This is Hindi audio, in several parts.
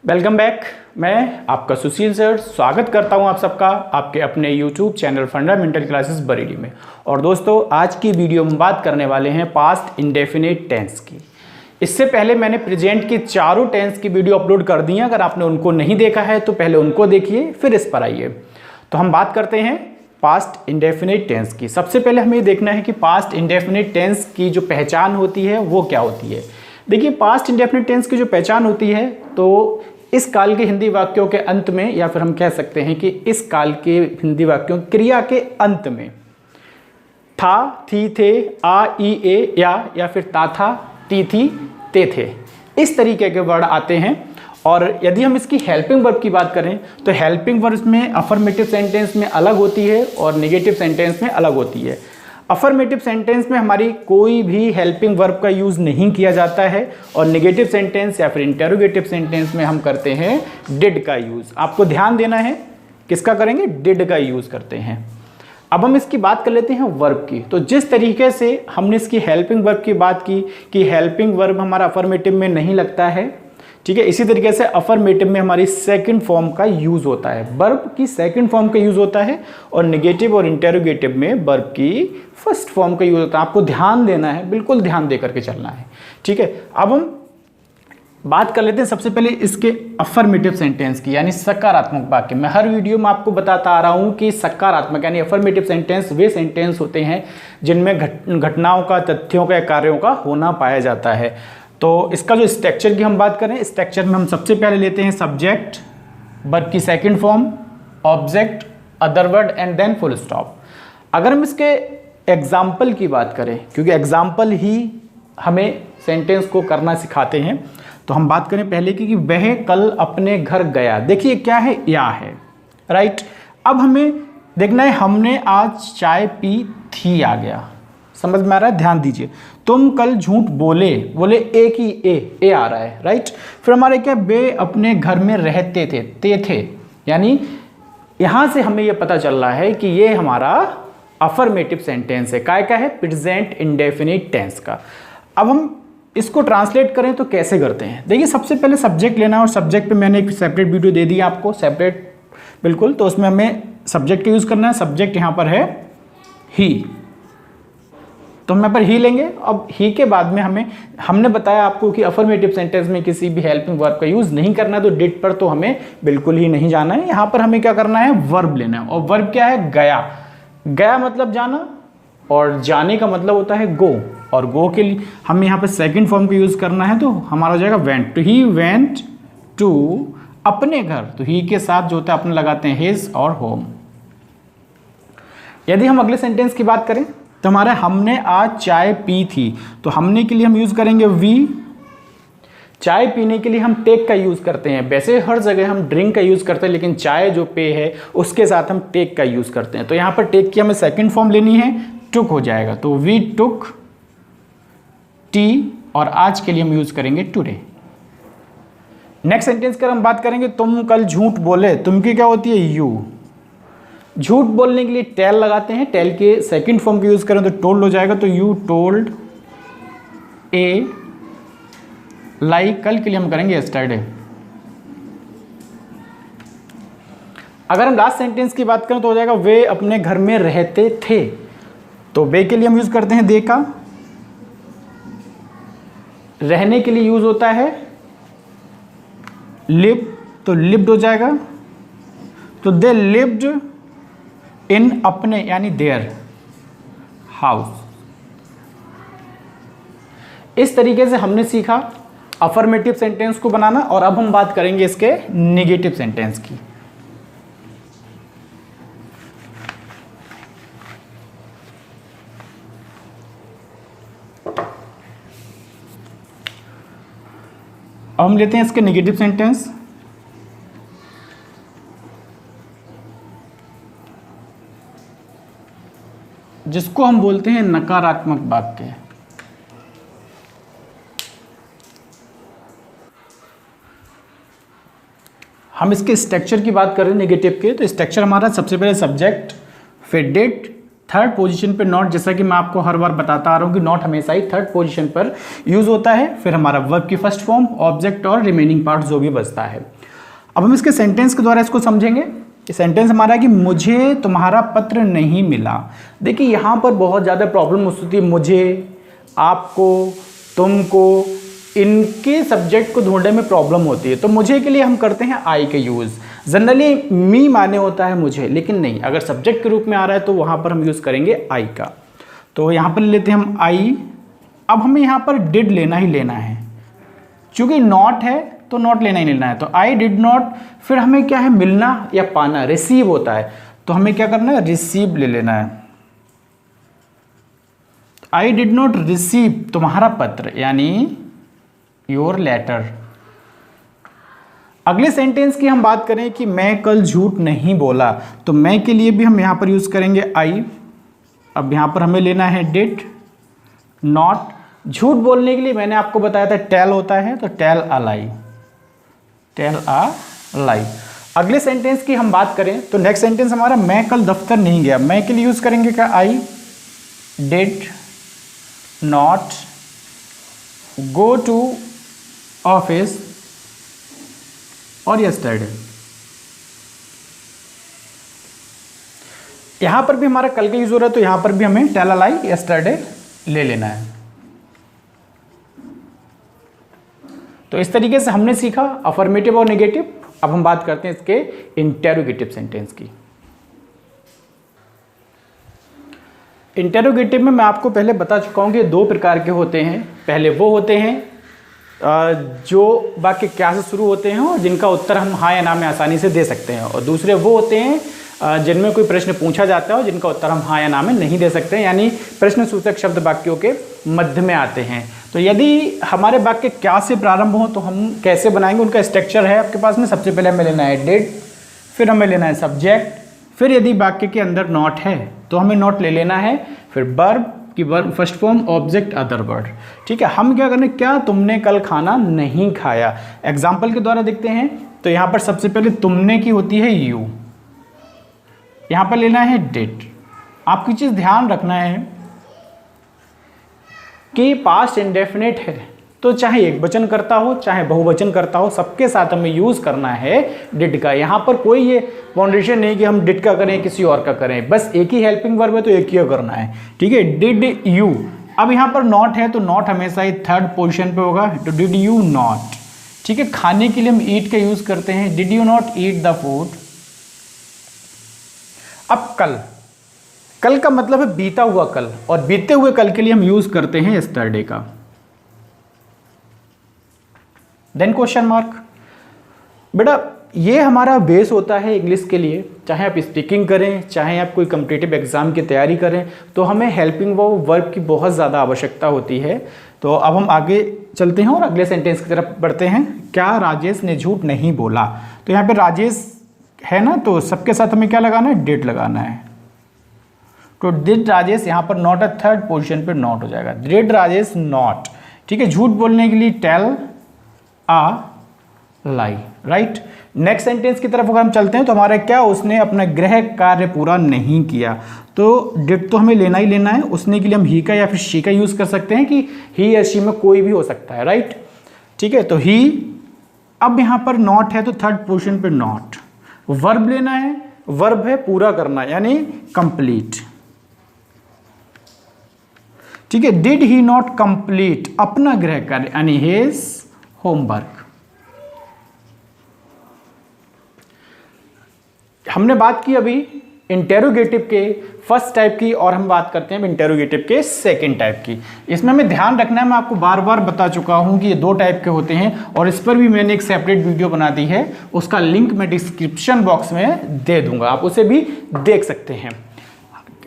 Welcome back. मैं आपका सुशील सर स्वागत करता हूं आप सबका आपके अपने YouTube channel fundamental classes Bareilly में। और दोस्तों, आज की वीडियो में बात करने वाले हैं पास्ट इंडेफिनिट टेंस की। इससे पहले मैंने प्रेजेंट की चारों टेंस की वीडियो अपलोड कर दी है। अगर आपने उनको नहीं देखा है तो पहले उनको देखिए, फिर इस पर आइए। तो हम बात करते हैं पास्ट इंडेफिनिट टेंस की। सबसे पहले हमें देखना है कि पास्ट इंडेफिनिट टेंस की जो पहचान होती है वो क्या होती है। देखिए, पास्ट इंडेफिनिट टेंस की जो पहचान होती है तो इस काल के हिंदी वाक्यों के अंत में, या फिर हम कह सकते हैं कि इस काल के हिंदी वाक्यों क्रिया के अंत में था, थी, थे, आ, ई, ए या फिर ता था, ती थी, ते थे, इस तरीके के वर्ड आते हैं। और यदि हम इसकी हेल्पिंग वर्ब की बात करें तो हेल्पिंग वर्ब में अफर्मेटिव सेंटेंस में अलग होती है और नेगेटिव सेंटेंस में अलग होती है। अफर्मेटिव सेंटेंस में हमारी कोई भी हेल्पिंग वर्ब का यूज़ नहीं किया जाता है और नेगेटिव सेंटेंस या फिर इंटेरोगेटिव सेंटेंस में हम करते हैं डिड का यूज़। आपको ध्यान देना है, किसका करेंगे? डिड का यूज़ करते हैं। अब हम इसकी बात कर लेते हैं वर्ब की। तो जिस तरीके से हमने इसकी हेल्पिंग वर्ब की बात की कि हेल्पिंग वर्ब हमारा अफर्मेटिव में नहीं लगता है, ठीक है, इसी तरीके से अफर्मेटिव में हमारी सेकंड फॉर्म का यूज होता है, वर्ब की सेकंड फॉर्म का यूज होता है, और नेगेटिव और इंटेरोगेटिव में वर्ब की फर्स्ट फॉर्म का यूज होता है। आपको ध्यान देना है, बिल्कुल ध्यान दे करके चलना है, ठीक है। अब हम बात कर लेते हैं सबसे पहले इसके अफर्मेटिव सेंटेंस की, यानी सकारात्मक वाक्य। मैं हर वीडियो में आपको बताता आ रहा हूं कि सकारात्मक यानी अफर्मेटिव सेंटेंस वे सेंटेंस होते हैं जिनमें घटनाओं का, तथ्यों का, कार्यों का होना पाया जाता है। तो इसका जो स्ट्रक्चर की हम बात करें, स्ट्रक्चर में हम सबसे पहले लेते हैं सब्जेक्ट, वर्ब की second form, object, other word and then full stop. अगर हम इसके एग्जाम्पल की बात करें, क्योंकि एग्जाम्पल ही हमें सेंटेंस को करना सिखाते हैं, तो हम बात करें पहले की कि वह कल अपने घर गया। देखिए क्या है, या है, राइट। अब हमें देखना है हमने आज चाय पी थी, आ गया, समझ में आ रहा है? ध्यान दीजिए। तुम कल झूठ बोले, बोले ए की ए आ रहा है, राइट। फिर हमारे क्या, वे अपने घर में रहते थे, ते थे, यानी यहां से हमें यह पता चल रहा है कि ये हमारा अफर्मेटिव सेंटेंस है। काय का है? प्रेजेंट इंडेफिनिट टेंस का। अब हम इसको ट्रांसलेट करें तो कैसे करते हैं? देखिए, सबसे पहले सब्जेक्ट लेना है, और सब्जेक्ट पे मैंने एक सेपरेट वीडियो दे दी आपको, सेपरेट बिल्कुल। तो उसमें हमें सब्जेक्ट का यूज करना है। सब्जेक्ट यहां पर है ही, तो हम यहाँ पर ही लेंगे। अब ही के बाद में हमने बताया आपको कि अफर्मेटिव सेंटेंस में किसी भी हेल्पिंग वर्ब का यूज नहीं करना है, तो डिड पर तो हमें बिल्कुल ही नहीं जाना है। यहाँ पर हमें क्या करना है? वर्ब लेना है। और वर्ब क्या है? गया। गया मतलब जाना, और जाने का मतलब होता है गो, और गो के लिए हमें यहाँ पर सेकेंड फॉर्म का यूज करना है, तो हमारा हो जाएगा वेंट। तो ही वेंट टू, अपने घर, तो ही के साथ जो होता है अपने लगाते हैं हिज और होम। यदि हम अगले सेंटेंस की बात करें तो हमारा हमने आज चाय पी थी, तो हमने के लिए हम यूज करेंगे वी। चाय पीने के लिए हम टेक का यूज करते हैं। वैसे हर जगह हम ड्रिंक का यूज करते हैं, लेकिन चाय जो पे है उसके साथ हम टेक का यूज करते हैं। तो यहां पर टेक की हमें सेकंड फॉर्म लेनी है, टुक हो जाएगा। तो वी टुक टी, और आज के लिए हम यूज करेंगे टुडे। नेक्स्ट सेंटेंस की हम बात करेंगे, तुम कल झूठ बोले, तुम की क्या होती है? यू। झूठ बोलने के लिए टेल लगाते हैं, टेल के सेकंड फॉर्म का यूज करें तो टोल्ड हो जाएगा। तो यू टोल्ड ए लाइक, कल के लिए हम करेंगे यस्टरडे। अगर हम लास्ट सेंटेंस की बात करें तो हो जाएगा वे अपने घर में रहते थे, तो वे के लिए हम यूज करते हैं दे का। रहने के लिए यूज होता है लिव, तो लिव्ड हो जाएगा। तो दे लिव्ड इन, अपने यानी देयर हाउस। इस तरीके से हमने सीखा अफर्मेटिव सेंटेंस को बनाना, और अब हम बात करेंगे इसके नेगेटिव सेंटेंस की। अब हम लेते हैं इसके नेगेटिव सेंटेंस। जिसको हम बोलते हैं नकारात्मक वाक्य। हम इसके स्ट्रक्चर की बात करें नेगेटिव के, तो स्ट्रक्चर हमारा सबसे पहले सब्जेक्ट, फिर डिड, थर्ड पोजीशन पे नॉट, जैसा कि मैं आपको हर बार बताता आ रहा हूँ कि नॉट हमेशा ही थर्ड पोजीशन पर यूज होता है। फिर हमारा वर्ब की फर्स्ट फॉर्म, ऑब्जेक्ट और रिमेनिंग पार्ट जो भी बचता है। अब हम इसके सेंटेंस के द्वारा इसको समझेंगे। ये सेंटेंस हमारा है कि मुझे तुम्हारा पत्र नहीं मिला। देखिए यहाँ पर बहुत ज़्यादा प्रॉब्लम होती है, मुझे, आपको, तुमको, इनके सब्जेक्ट को ढूंढने में प्रॉब्लम होती है। तो मुझे के लिए हम करते हैं आई के यूज़। जनरली मी माने होता है मुझे, लेकिन नहीं, अगर सब्जेक्ट के रूप में आ रहा है तो वहाँ पर हम यूज़ करेंगे आई का। तो यहाँ पर लेते हैं हम आई। अब हमें यहाँ पर डिड लेना ही लेना है, चूँकि नॉट है तो नॉट लेना ही लेना है। तो आई डिड नॉट, फिर हमें क्या है, मिलना या पाना, रिसीव होता है, तो हमें क्या करना है, रिसीव ले लेना है। आई डिड नॉट रिसीव तुम्हारा पत्र, यानी योर लेटर। अगले सेंटेंस की हम बात करें कि मैं कल झूठ नहीं बोला, तो मैं के लिए भी हम यहां पर यूज करेंगे आई। अब यहां पर हमें लेना है डिड नॉट। झूठ बोलने के लिए मैंने आपको बताया था टेल होता है, तो tell a lie, tell a लाई। अगले सेंटेंस की हम बात करें तो नेक्स्ट सेंटेंस हमारा मैं कल दफ्तर नहीं गया। मैं के लिए यूज करेंगे क्या, I did not go to office और यस्टरडे। यहां पर भी हमारा कल का यूज हो रहा है, तो यहां पर भी हमें टेल अ लाई यस्टरडे ले लेना है। तो इस तरीके से हमने सीखा अफर्मेटिव और नेगेटिव। अब हम बात करते हैं इसके इंटेरोगेटिव सेंटेंस की। इंटेरोगेटिव में मैं आपको पहले बता चुका हूं कि दो प्रकार के होते हैं। पहले वो होते हैं जो वाक्य क्या से शुरू होते हैं और जिनका उत्तर हम हाँ या ना में आसानी से दे सकते हैं, और दूसरे वो होते हैं जिनमें कोई प्रश्न पूछा जाता है और जिनका उत्तर हम हाँ या ना में नहीं दे सकते हैं, यानी प्रश्न सूचक शब्द वाक्यों के मध्य में आते हैं। तो यदि हमारे वाक्य क्या से प्रारंभ हो तो हम कैसे बनाएंगे, उनका स्ट्रक्चर है आपके पास में। सबसे पहले हमें लेना है डिड, फिर हमें लेना है सब्जेक्ट, फिर यदि वाक्य के अंदर नॉट है तो हमें नॉट ले लेना है, फिर वर्ब की verb first form, object other word. ठीक है, हम क्या करें, क्या तुमने कल खाना नहीं खाया। एग्जाम्पल के द्वारा देखते हैं तो यहाँ पर सबसे पहले तुमने की होती है यू, यहाँ पर लेना है डिड। आपकी चीज़ ध्यान रखना है कि पास्ट इंडेफिनिट है तो चाहे एक वचन करता हो चाहे बहुवचन करता हो, सबके साथ हमें यूज करना है डिड का। यहाँ पर कोई ये बाउंडेशन नहीं कि हम डिड का करें किसी और का करें, बस एक ही हेल्पिंग वर्ब है तो एक ही करना है। ठीक है, डिड यू। अब यहाँ पर नॉट है तो नॉट हमेशा ही थर्ड पोजीशन पे होगा, तो डिड यू नॉट। ठीक है, खाने के लिए हम ईट का यूज करते हैं, did you not eat the food. अब कल, कल का मतलब है बीता हुआ कल, और बीते हुए कल के लिए हम यूज करते हैं यस्टरडे का। Then question mark. बेटा ये हमारा बेस होता है इंग्लिश के लिए, चाहे आप स्पीकिंग करें चाहे आप कोई कॉम्पिटिटिव एग्जाम की तैयारी करें, तो हमें हेल्पिंग वर्ब की बहुत ज़्यादा आवश्यकता होती है। तो अब हम आगे चलते हैं और अगले सेंटेंस की तरफ बढ़ते हैं। क्या राजेश ने झूठ नहीं बोला, तो यहाँ पे राजेश है ना, तो सबके साथ हमें क्या लगाना है, डिड लगाना है। तो डिड राजेश, यहाँ पर नॉट अ थर्ड पोजीशन पे नॉट हो जाएगा, डिड राजेश नॉट। ठीक है, झूठ बोलने के लिए टेल आ लाई, राइट। नेक्स्ट सेंटेंस की तरफ अगर हम चलते हैं तो हमारा क्या, उसने अपना गृह कार्य पूरा नहीं किया। तो डिड तो हमें लेना ही लेना है, उसने के लिए हम ही का या फिर शी का यूज कर सकते हैं कि ही या शी में कोई भी हो सकता है, राइट। ठीक है, तो ही। अब यहाँ पर नॉट है तो थर्ड पोजीशन पे नॉट। वर्ब लेना है, वर्ब है पूरा करना यानी कंप्लीट। ठीक है, डिड ही नॉट कंप्लीट अपना गृह कार्य यानी हिज होमवर्क। हमने बात की अभी इंटेरोगेटिव के फर्स्ट टाइप की, और हम बात करते हैं इंटेरोगेटिव के सेकंड टाइप की। इसमें हमें ध्यान रखना है, मैं आपको बार बार बता चुका हूं कि ये दो टाइप के होते हैं, और इस पर भी मैंने एक सेपरेट वीडियो बना दी है, उसका लिंक मैं डिस्क्रिप्शन बॉक्स में दे दूंगा, आप उसे भी देख सकते हैं।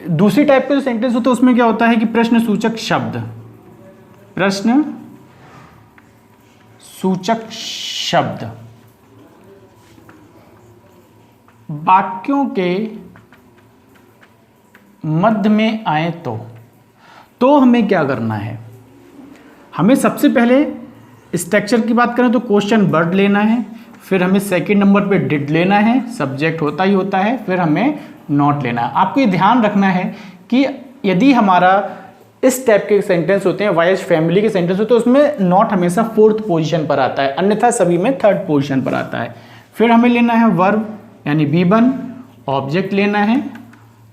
दूसरी टाइप के जो सेंटेंस होते हैं उसमें क्या होता है कि प्रश्न सूचक शब्द, प्रश्न सूचक शब्द वाक्यों के मध्य में आए तो हमें क्या करना है, हमें सबसे पहले स्ट्रक्चर की बात करें तो क्वेश्चन वर्ड लेना है, फिर हमें सेकंड नंबर पे डिड लेना है, सब्जेक्ट होता ही होता है, फिर हमें नॉट लेना है। आपको ये ध्यान रखना है कि यदि हमारा इस टाइप के सेंटेंस होते हैं, वाइज फैमिली के सेंटेंस होते हैं, उसमें नॉट हमेशा 4th पोजीशन पर आता है, अन्यथा सभी में 3rd पोजीशन पर आता है। फिर हमें लेना है वर्ब यानी V1, ऑब्जेक्ट लेना है,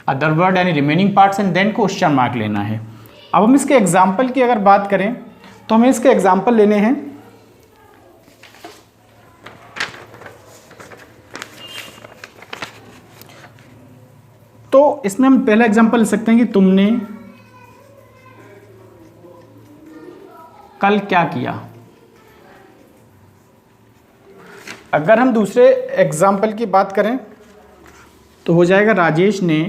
अदर वर्ड यानी remaining parts and then question mark लेना है। अब हम इसके एग्जाम्पल की अगर बात करें तो हमें इसके एग्जाम्पल लेने हैं। तो इसमें हम पहला एग्जाम्पल ले सकते हैं कि तुमने कल क्या किया। अगर हम दूसरे एग्जाम्पल की बात करें तो हो जाएगा राजेश ने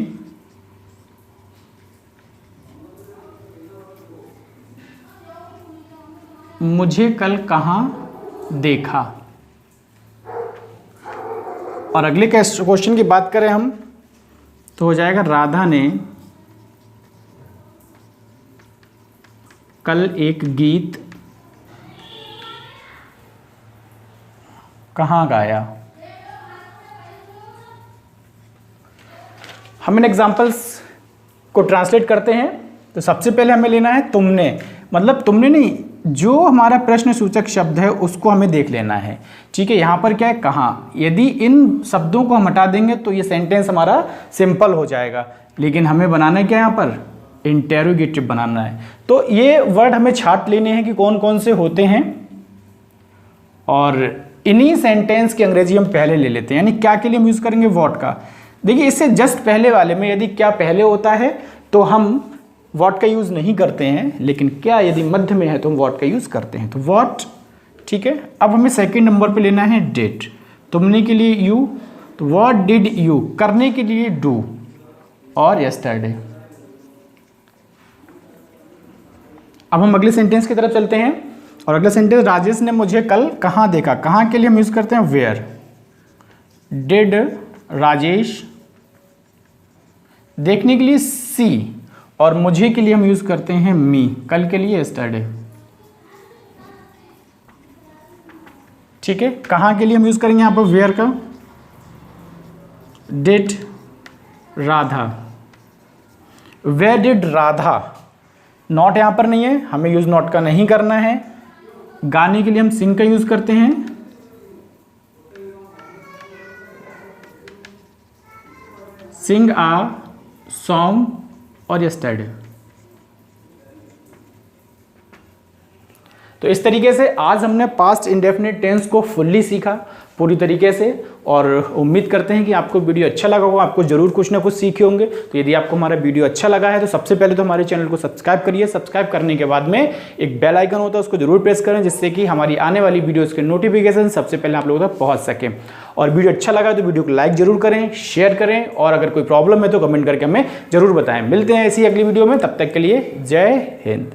मुझे कल कहाँ देखा। और अगले क्वेश्चन की बात करें हम तो हो जाएगा राधा ने कल एक गीत कहाँ गाया। हम इन एग्जाम्पल्स को ट्रांसलेट करते हैं। तो सबसे पहले हमें लेना है तुमने, मतलब तुमने नहीं, जो हमारा प्रश्न सूचक शब्द है उसको हमें देख लेना है। ठीक है, यहाँ पर क्या है, कहाँ। यदि इन शब्दों को हम हटा देंगे तो ये सेंटेंस हमारा सिंपल हो जाएगा, लेकिन हमें बनाना है क्या, यहाँ पर इंटेरोगेटिव बनाना है। तो ये वर्ड हमें छांट लेने हैं कि कौन कौन से होते हैं, और इन्हीं सेंटेंस की अंग्रेजी हम पहले ले लेते हैं। यानी क्या के लिए हम यूज़ करेंगे, व्हाट का। देखिए इससे जस्ट पहले वाले में यदि क्या पहले होता है तो हम व्हाट का यूज़ नहीं करते हैं, लेकिन क्या यदि मध्य में है तो हम व्हाट का यूज़ करते हैं। तो व्हाट, ठीक है। अब हमें सेकंड नंबर पे लेना है डिड। तुमने के लिए यू, तो व्हाट डिड यू, करने के लिए डू, और यस्टरडे। अब हम अगले सेंटेंस की तरफ चलते हैं, और अगला सेंटेंस राजेश ने मुझे कल कहाँ देखा। कहाँ के लिए हम यूज़ करते हैं वेयर। डिड राजेश, देखने के लिए सी, और मुझे के लिए हम यूज़ करते हैं मी, कल के लिए यस्टरडे। ठीक है, कहाँ के लिए हम यूज़ करेंगे यहाँ पर वेयर का, did Radha. Where did Radha, not यहाँ पर नहीं है, हमें यूज़ नॉट का नहीं करना है। गाने के लिए हम सिंग का यूज़ करते हैं, सिंग आ सॉन्ग, और यस्टरडे। तो इस तरीके से आज हमने पास्ट इंडेफिनिट टेंस को फुल्ली सीखा पूरी तरीके से, और उम्मीद करते हैं कि आपको वीडियो अच्छा लगा होगा, आपको जरूर कुछ ना कुछ सीखे होंगे। तो यदि आपको हमारा वीडियो अच्छा लगा है तो सबसे पहले तो हमारे चैनल को सब्सक्राइब करिए। सब्सक्राइब करने के बाद में एक बेल आइकन होता है, उसको जरूर प्रेस करें, जिससे कि हमारी आने वाली वीडियोज़ के नोटिफिकेशन सबसे पहले आप लोगों तक पहुँच सकें। और वीडियो अच्छा लगा तो वीडियो को लाइक जरूर करें, शेयर करें, और अगर कोई प्रॉब्लम है तो कमेंट करके हमें जरूर बताएं। मिलते हैं ऐसी अगली वीडियो में, तब तक के लिए जय हिंद।